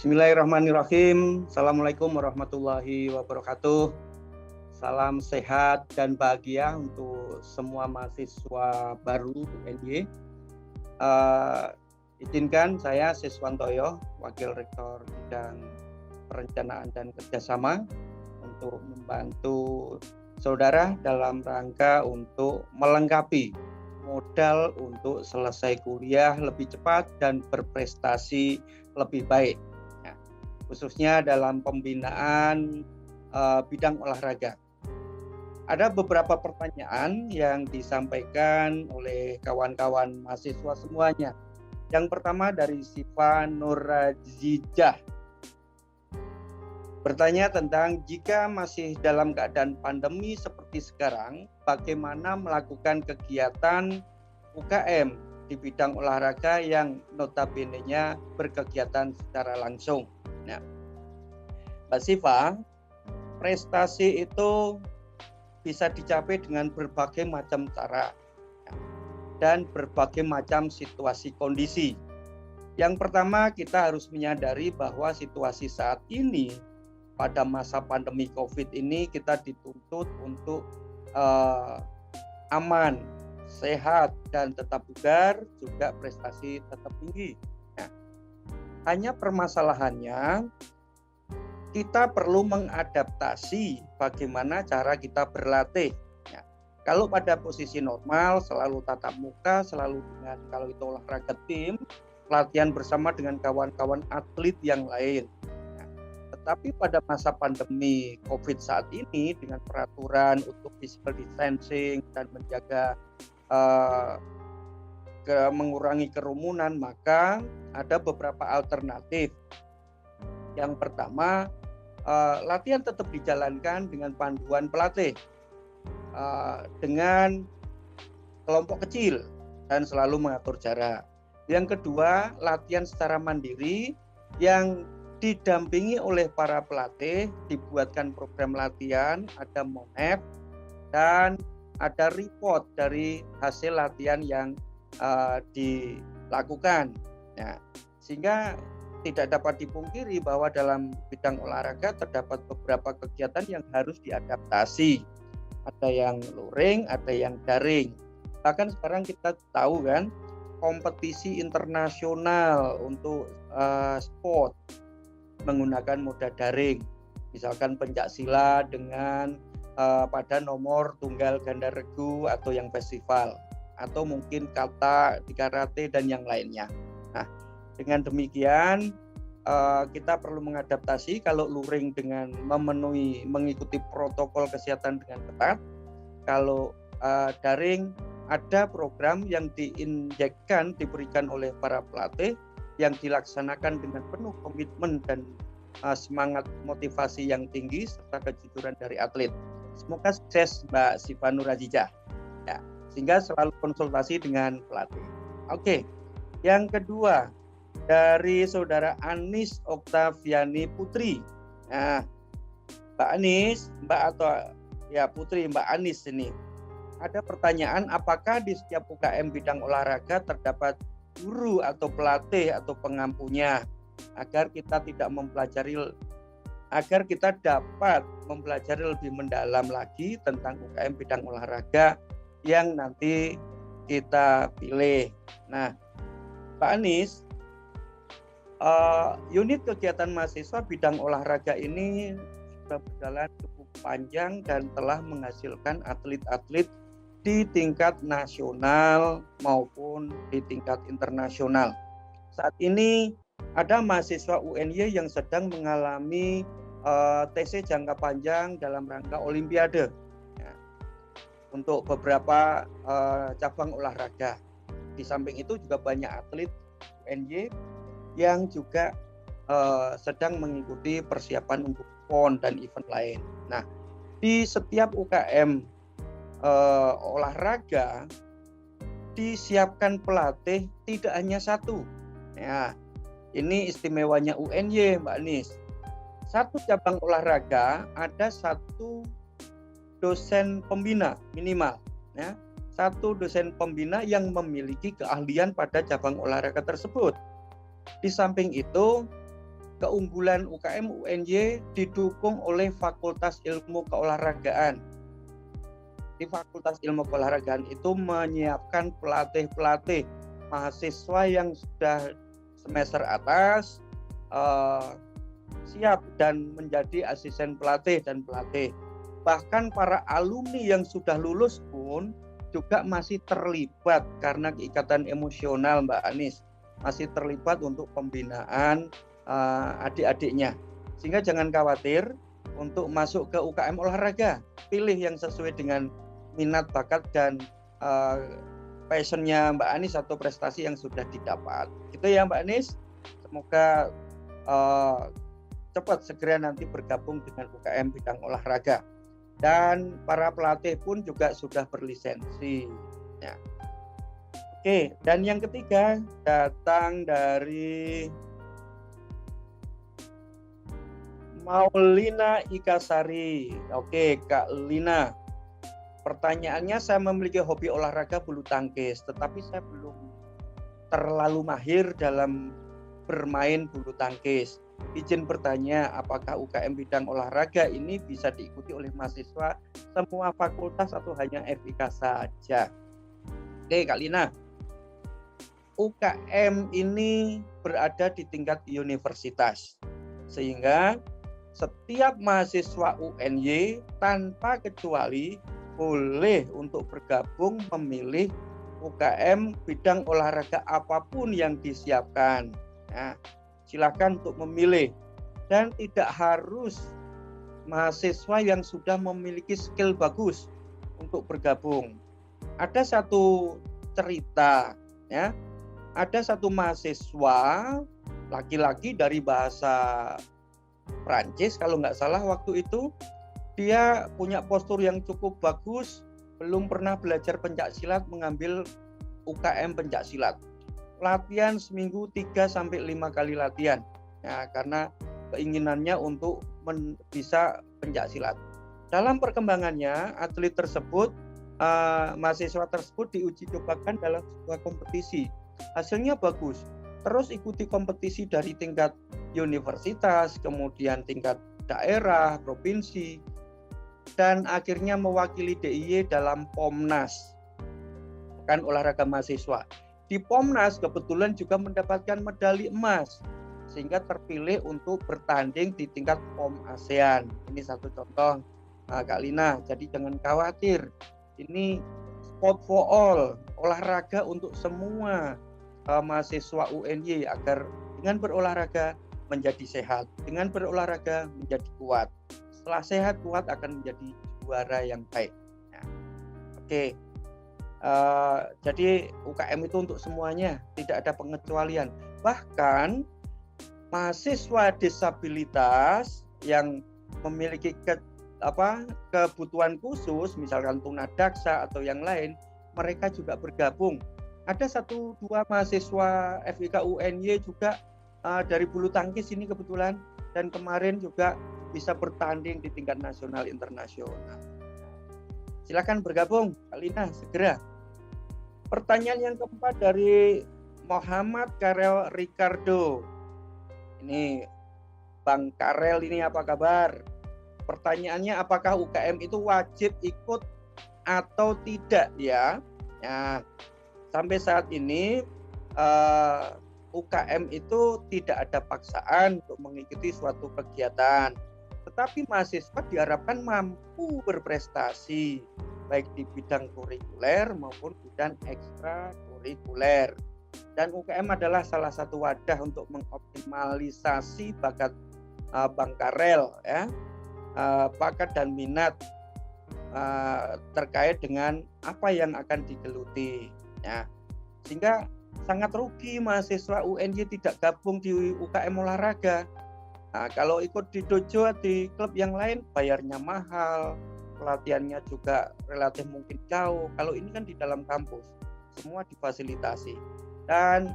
Bismillahirrahmanirrahim. Assalamualaikum warahmatullahi wabarakatuh. Salam sehat dan bahagia untuk semua mahasiswa baru UNY. Izinkan saya Siswantoyo, Wakil Rektor Bidang Perencanaan dan Kerjasama, untuk membantu saudara dalam rangka untuk melengkapi modal untuk selesai kuliah lebih cepat dan berprestasi lebih baik, ya, khususnya dalam pembinaan bidang olahraga. Ada beberapa pertanyaan yang disampaikan oleh kawan-kawan mahasiswa semuanya. Yang pertama dari Siva Nurrazijah, bertanya tentang jika masih dalam keadaan pandemi seperti sekarang, bagaimana melakukan kegiatan UKM di bidang olahraga yang notabene-nya berkegiatan secara langsung. Nah, Mbak Siva, prestasi itu bisa dicapai dengan berbagai macam cara dan berbagai macam situasi kondisi. Yang pertama, kita harus menyadari bahwa situasi saat ini pada masa pandemi COVID ini kita dituntut untuk aman, sehat, dan tetap bugar, juga prestasi tetap tinggi. Nah, hanya permasalahannya kita perlu mengadaptasi bagaimana cara kita berlatih. Ya, kalau pada posisi normal selalu tatap muka, selalu dengan, kalau itu olahraga tim, latihan bersama dengan kawan-kawan atlet yang lain. Tetapi pada masa pandemi COVID saat ini dengan peraturan untuk physical distancing dan menjaga mengurangi kerumunan, maka ada beberapa alternatif. Yang pertama, latihan tetap dijalankan dengan panduan pelatih dengan kelompok kecil dan selalu mengatur jarak. Yang kedua, latihan secara mandiri yang didampingi oleh para pelatih, dibuatkan program latihan, ada monef, dan ada report dari hasil latihan yang dilakukan. Nah, sehingga tidak dapat dipungkiri bahwa dalam bidang olahraga terdapat beberapa kegiatan yang harus diadaptasi. Ada yang luring, ada yang daring. Bahkan sekarang kita tahu kan, kompetisi internasional untuk sport menggunakan moda daring, misalkan pencaksilat dengan pada nomor tunggal ganda regu atau yang festival, atau mungkin kata di karate dan yang lainnya. Nah, dengan demikian kita perlu mengadaptasi. Kalau luring dengan mengikuti protokol kesehatan dengan ketat, kalau daring ada program yang diinjekkan, diberikan oleh para pelatih yang dilaksanakan dengan penuh komitmen dan semangat motivasi yang tinggi serta kejujuran dari atlet. Semoga sukses Mbak Siva Nurrazijah, ya, sehingga selalu konsultasi dengan pelatih. Oke, yang kedua dari saudara Anis Oktaviani Putri. Nah, Mbak Anis, Mbak Anis ini ada pertanyaan, apakah di setiap UKM bidang olahraga terdapat guru atau pelatih atau pengampunya agar kita dapat mempelajari lebih mendalam lagi tentang UKM bidang olahraga yang nanti kita pilih. Nah, Pak Anis, unit kegiatan mahasiswa bidang olahraga ini sudah berjalan cukup panjang dan telah menghasilkan atlet-atlet di tingkat nasional maupun di tingkat internasional. Saat ini ada mahasiswa UNY yang sedang mengalami TC jangka panjang dalam rangka Olimpiade, ya, untuk beberapa cabang olahraga. Di samping itu juga banyak atlet UNY yang juga sedang mengikuti persiapan untuk PON dan event lain. Nah, di setiap UKM olahraga disiapkan pelatih tidak hanya satu. Ya, ini istimewanya UNY, Mbak Anis. Satu cabang olahraga ada satu dosen pembina minimal, ya. Satu dosen pembina yang memiliki keahlian pada cabang olahraga tersebut. Di samping itu, keunggulan UKM UNY didukung oleh Fakultas Ilmu Keolahragaan. Di Fakultas Ilmu Keolahragaan itu menyiapkan pelatih-pelatih mahasiswa yang sudah semester atas siap dan menjadi asisten pelatih dan pelatih. Bahkan para alumni yang sudah lulus pun juga masih terlibat karena keikatan emosional, Mbak Anis, masih terlibat untuk pembinaan adik-adiknya. Sehingga jangan khawatir untuk masuk ke UKM olahraga, pilih yang sesuai dengan minat, bakat, dan passionnya Mbak Anis atau prestasi yang sudah didapat. Gitu ya Mbak Anis. Semoga cepat segera nanti bergabung dengan UKM bidang olahraga. Dan para pelatih pun juga sudah berlisensi. Ya. Oke, dan yang ketiga datang dari Maulina Ikasari. Oke, Kak Lina. Pertanyaannya, saya memiliki hobi olahraga bulu tangkis, tetapi saya belum terlalu mahir dalam bermain bulu tangkis. Izin bertanya, apakah UKM bidang olahraga ini bisa diikuti oleh mahasiswa semua fakultas atau hanya FIK saja? Oke, Kak Lina. UKM ini berada di tingkat universitas, sehingga setiap mahasiswa UNY tanpa kecuali boleh untuk bergabung memilih UKM bidang olahraga apapun yang disiapkan. Nah, silakan untuk memilih, dan tidak harus mahasiswa yang sudah memiliki skill bagus untuk bergabung. Ada satu cerita, ya, ada satu mahasiswa laki-laki dari bahasa Prancis kalau nggak salah waktu itu. Dia punya postur yang cukup bagus, belum pernah belajar pencaksilat, mengambil UKM pencaksilat. Latihan seminggu 3-5 kali latihan. Nah, karena keinginannya untuk bisa pencaksilat. Dalam perkembangannya, atlet tersebut, mahasiswa tersebut diuji cobakan dalam sebuah kompetisi. Hasilnya bagus. Terus ikuti kompetisi dari tingkat universitas, kemudian tingkat daerah, provinsi, dan akhirnya mewakili DIY dalam POMNAS, Pekan Olahraga Mahasiswa. Di POMNAS kebetulan juga mendapatkan medali emas, sehingga terpilih untuk bertanding di tingkat POM ASEAN. Ini satu contoh, Kak Lina. Jadi jangan khawatir, ini sport for all, olahraga untuk semua mahasiswa UNY agar dengan berolahraga menjadi sehat, dengan berolahraga menjadi kuat. Setelah sehat, kuat akan menjadi juara yang baik. Nah, oke. Jadi UKM itu untuk semuanya, tidak ada pengecualian. Bahkan mahasiswa disabilitas yang memiliki kebutuhan khusus, misalkan tunadaksa atau yang lain, mereka juga bergabung. Ada 1-2 mahasiswa FIK UNY juga dari bulu tangkis ini kebetulan, dan kemarin juga bisa bertanding di tingkat nasional internasional. Silakan bergabung, Alina, segera. Pertanyaan yang keempat dari Muhammad Karel Ricardo. Ini Bang Karel, ini apa kabar? Pertanyaannya, apakah UKM itu wajib ikut atau tidak ya? Nah, sampai saat ini UKM itu tidak ada paksaan untuk mengikuti suatu kegiatan, tetapi mahasiswa diharapkan mampu berprestasi baik di bidang kurikuler maupun bidang ekstrakurikuler. Dan UKM adalah salah satu wadah untuk mengoptimalisasi bakat Bang Karel, ya, bakat dan minat terkait dengan apa yang akan digeluti, ya. Sehingga sangat rugi mahasiswa UNY tidak gabung di UKM olahraga. Nah, kalau ikut di dojo di klub yang lain bayarnya mahal, pelatihannya juga relatif mungkin jauh. Kalau ini kan di dalam kampus, semua difasilitasi. Dan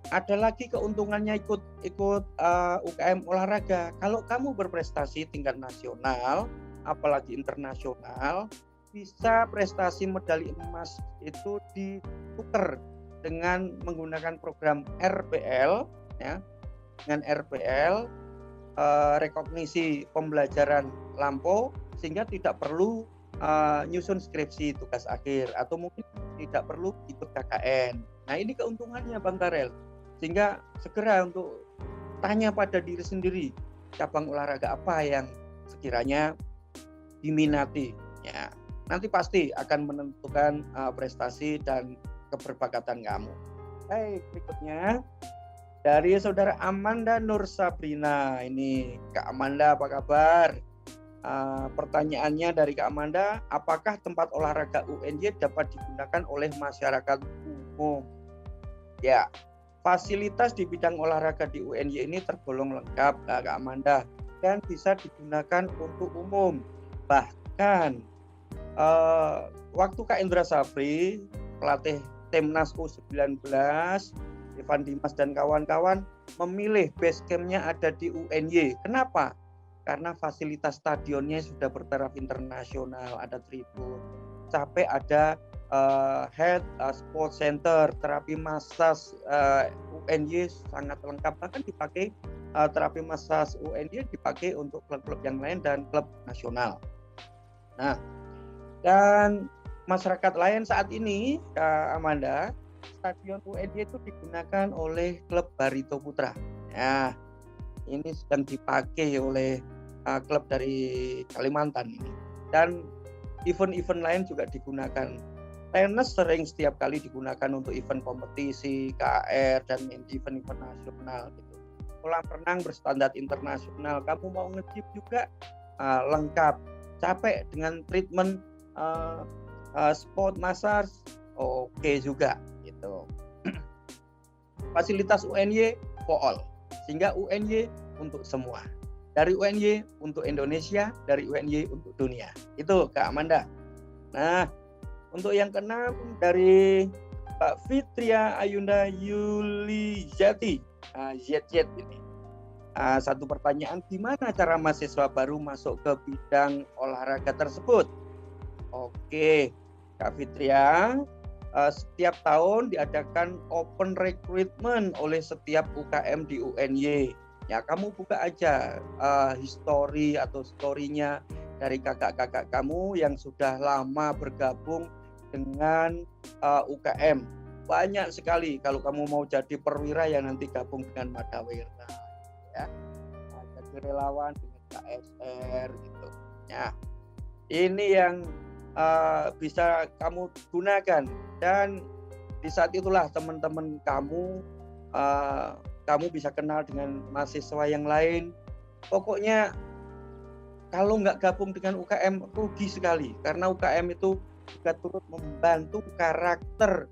ada lagi keuntungannya ikut UKM olahraga. Kalau kamu berprestasi tingkat nasional, apalagi internasional, bisa prestasi medali emas itu ditukar dengan menggunakan program RPL, ya. Dengan RPL rekognisi pembelajaran lampau sehingga tidak perlu nyusun skripsi tugas akhir atau mungkin tidak perlu ikut KKN. Nah ini keuntungannya Bang Karel, sehingga segera untuk tanya pada diri sendiri cabang olahraga apa yang sekiranya diminati ya. Nanti pasti akan menentukan prestasi dan keberbakatan kamu. Baik, berikutnya dari saudara Amanda Nur Sabrina. Ini Kak Amanda, apa kabar? Pertanyaannya dari Kak Amanda, apakah tempat olahraga UNY dapat digunakan oleh masyarakat umum? Ya, fasilitas di bidang olahraga di UNY ini tergolong lengkap Kak Amanda dan bisa digunakan untuk umum. Bahkan waktu Kak Indra Safri, pelatih Timnas U19, Ivan Dimas dan kawan-kawan memilih base camp-nya ada di UNY. Kenapa? Karena fasilitas stadionnya sudah bertaraf internasional, ada tribun, sampai ada head sport center, terapi massage UNY sangat lengkap, bahkan dipakai terapi massage UNY dipakai untuk klub-klub yang lain dan klub nasional. Nah, dan masyarakat lain saat ini, Kak Amanda, stadion UNY itu digunakan oleh klub Barito Putra. Nah, ini sedang dipakai oleh klub dari Kalimantan ini. Dan event-event lain juga digunakan. Tenis sering setiap kali digunakan untuk event kompetisi, KR, dan event-event nasional gitu. Kolam renang berstandar internasional. Kamu mau nge-gym juga lengkap. Capek dengan treatment sport massage, oke juga gitu. Fasilitas UNY for all, sehingga UNY untuk semua. Dari UNY untuk Indonesia, dari UNY untuk dunia. Itu Kak Amanda. Nah, untuk yang keenam dari Pak Fitria Ayunda Yulijati, ZZ ini. Satu pertanyaan, gimana cara mahasiswa baru masuk ke bidang olahraga tersebut? Oke, Kak Fitria, setiap tahun diadakan open recruitment oleh setiap UKM di UNY. Ya, kamu buka aja history atau story-nya dari kakak-kakak kamu yang sudah lama bergabung dengan UKM. Banyak sekali kalau kamu mau jadi perwira yang nanti gabung dengan Madawira. Ya, jadi relawan dengan KSR gitu. Ya, ini yang bisa kamu gunakan, dan di saat itulah teman-teman kamu bisa kenal dengan mahasiswa yang lain. Pokoknya kalau nggak gabung dengan UKM rugi sekali, karena UKM itu juga turut membantu karakter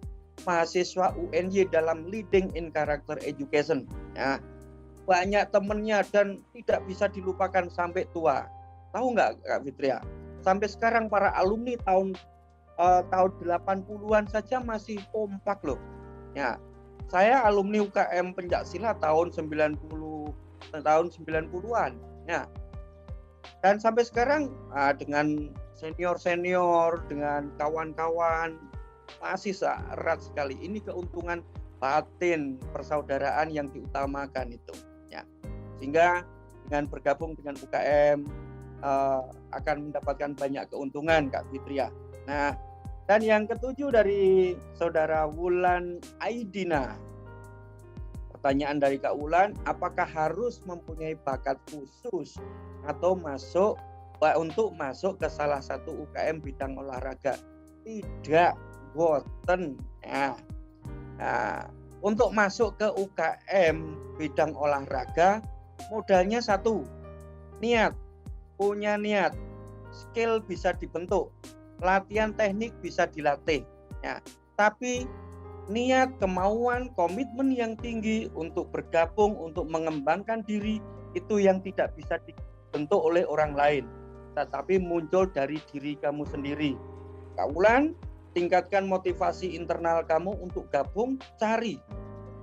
mahasiswa UNY dalam leading in character education. Ya, banyak temennya dan tidak bisa dilupakan sampai tua. Tahu nggak Kak Fitria? Sampai sekarang para alumni tahun 80-an saja masih kompak loh. Ya, saya alumni UKM Pencaksilat tahun 90-an. Ya. Dan sampai sekarang dengan senior-senior, dengan kawan-kawan masih erat sekali. Ini keuntungan batin persaudaraan yang diutamakan itu. Ya. Sehingga dengan bergabung dengan UKM akan mendapatkan banyak keuntungan Kak Fitria. Nah, dan yang ketujuh dari saudara Wulan Aidina. Pertanyaan dari Kak Wulan, apakah harus mempunyai bakat khusus atau untuk masuk ke salah satu UKM bidang olahraga? Tidak, boten. Nah, untuk masuk ke UKM bidang olahraga modalnya satu, niat. Punya niat, skill bisa dibentuk, latihan teknik bisa dilatih. Ya, tapi niat, kemauan, komitmen yang tinggi untuk bergabung, untuk mengembangkan diri, itu yang tidak bisa dibentuk oleh orang lain, tetapi muncul dari diri kamu sendiri. Kak Wulan, tingkatkan motivasi internal kamu untuk gabung, cari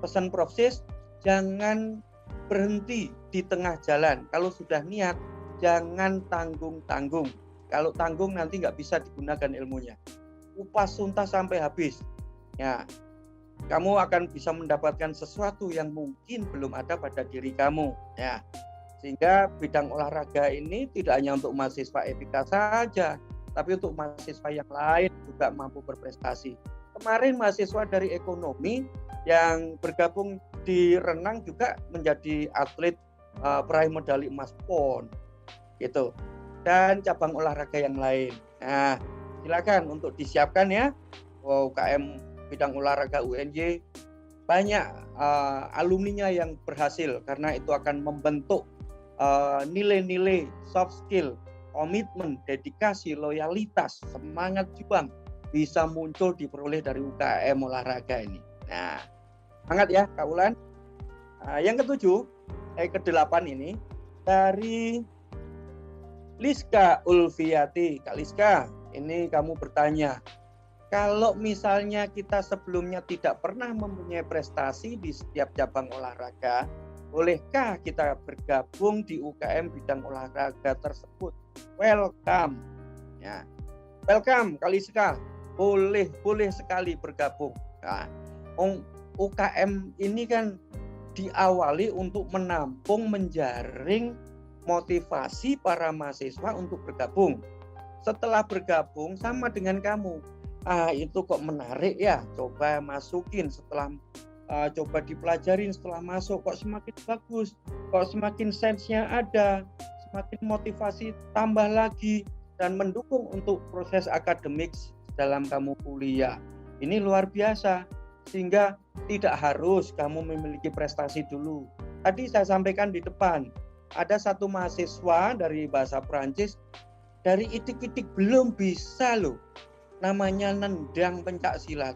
pesan proses, jangan berhenti di tengah jalan. Kalau sudah niat, jangan tanggung-tanggung. Kalau tanggung nanti nggak bisa digunakan ilmunya. Kupas tuntas sampai habis. Ya, kamu akan bisa mendapatkan sesuatu yang mungkin belum ada pada diri kamu. Ya, Sehingga bidang olahraga ini tidak hanya untuk mahasiswa FIK saja, tapi untuk mahasiswa yang lain juga mampu berprestasi. Kemarin mahasiswa dari ekonomi yang bergabung di renang juga menjadi atlet peraih medali emas PON gitu. Dan cabang olahraga yang lain. Nah, silakan untuk disiapkan ya. UKM bidang olahraga UNY banyak alumninya yang berhasil karena itu akan membentuk nilai-nilai soft skill, komitmen, dedikasi, loyalitas, semangat juang bisa muncul diperoleh dari UKM olahraga ini. Nah, semangat ya Kak Ulan. Yang kedelapan ini dari Liska Ulfiati. Kak Liska, ini kamu bertanya, kalau misalnya kita sebelumnya tidak pernah mempunyai prestasi di setiap cabang olahraga, bolehkah kita bergabung di UKM bidang olahraga tersebut? Welcome. Ya. Welcome Kak Liska. Boleh sekali bergabung. Nah, UKM ini kan diawali untuk menampung, menjaring motivasi para mahasiswa untuk bergabung. Setelah bergabung sama dengan kamu, itu kok menarik ya, coba masukin. Setelah coba dipelajarin, setelah masuk kok semakin bagus, kok semakin sense-nya ada, semakin motivasi tambah lagi dan mendukung untuk proses akademik dalam kamu kuliah. Ini luar biasa, sehingga tidak harus kamu memiliki prestasi dulu. Tadi saya sampaikan di depan, ada satu mahasiswa dari bahasa Perancis, dari itik-itik belum bisa loh, namanya nendang pencak silat.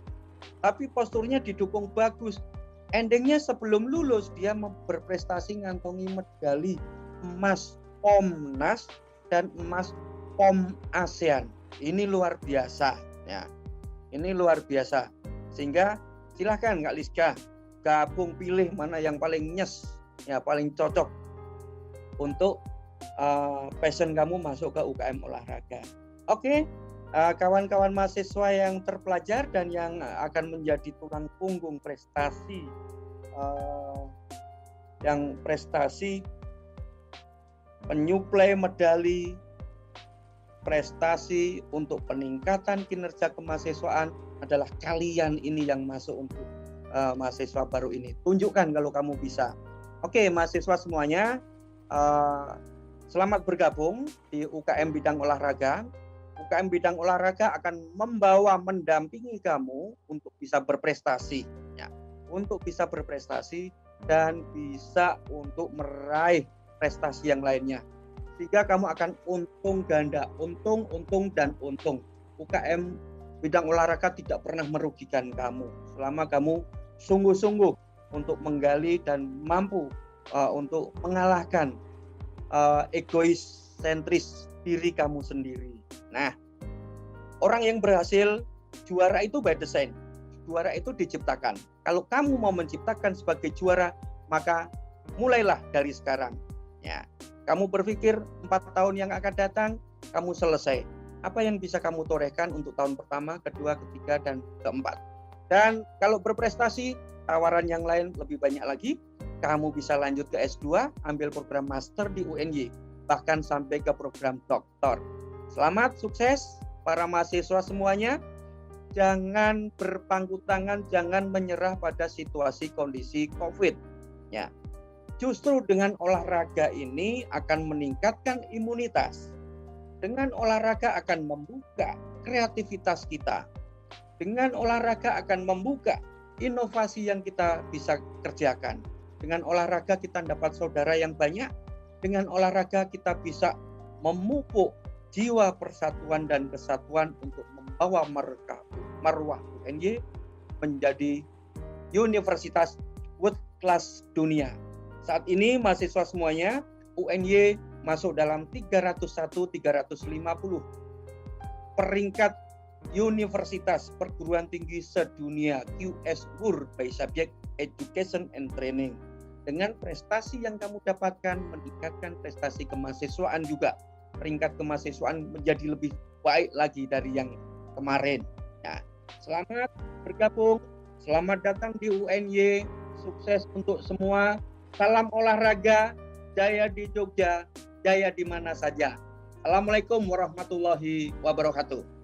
Tapi posturnya didukung bagus. Endingnya sebelum lulus dia berprestasi ngantongi medali emas POMNAS dan emas POM ASEAN. Ini luar biasa ya. Ini luar biasa. Sehingga silahkan Kak Liska gabung, pilih mana yang paling nyes ya, paling cocok untuk passion kamu masuk ke UKM olahraga. Oke. Kawan-kawan mahasiswa yang terpelajar dan yang akan menjadi tulang punggung prestasi, yang prestasi penyuplai medali, prestasi untuk peningkatan kinerja kemahasiswaan adalah kalian ini yang masuk untuk mahasiswa baru ini. Tunjukkan kalau kamu bisa. Oke, mahasiswa semuanya, selamat bergabung di UKM bidang olahraga. UKM bidang olahraga akan mendampingi kamu untuk bisa berprestasi, ya, untuk bisa berprestasi dan bisa untuk meraih prestasi yang lainnya, sehingga kamu akan untung ganda, untung dan untung. UKM bidang olahraga tidak pernah merugikan kamu selama kamu sungguh-sungguh untuk menggali dan mampu untuk mengalahkan egois sentris diri kamu sendiri. Nah, orang yang berhasil, juara itu by design. Juara itu diciptakan. Kalau kamu mau menciptakan sebagai juara, maka mulailah dari sekarang. Ya, kamu berpikir 4 tahun yang akan datang, kamu selesai. Apa yang bisa kamu torehkan untuk tahun pertama, kedua, ketiga, dan keempat. Dan kalau berprestasi, tawaran yang lain lebih banyak lagi. Kamu bisa lanjut ke S2, ambil program master di UNY, bahkan sampai ke program doktor. Selamat, sukses para mahasiswa semuanya. Jangan berpangku tangan, jangan menyerah pada situasi kondisi COVID. Ya. Justru dengan olahraga ini akan meningkatkan imunitas. Dengan olahraga akan membuka kreativitas kita. Dengan olahraga akan membuka inovasi yang kita bisa kerjakan. Dengan olahraga kita dapat saudara yang banyak. Dengan olahraga kita bisa memupuk jiwa persatuan dan kesatuan untuk membawa marwah UNY menjadi universitas world class dunia. Saat ini mahasiswa semuanya UNY masuk dalam 301-350 peringkat universitas perguruan tinggi sedunia QS World by Subject Education and Training. Dengan prestasi yang kamu dapatkan meningkatkan prestasi kemahasiswaan juga. Peringkat kemahasiswaan menjadi lebih baik lagi dari yang kemarin. Nah, selamat bergabung, selamat datang di UNY, sukses untuk semua. Salam olahraga, jaya di Jogja, jaya di mana saja. Assalamualaikum warahmatullahi wabarakatuh.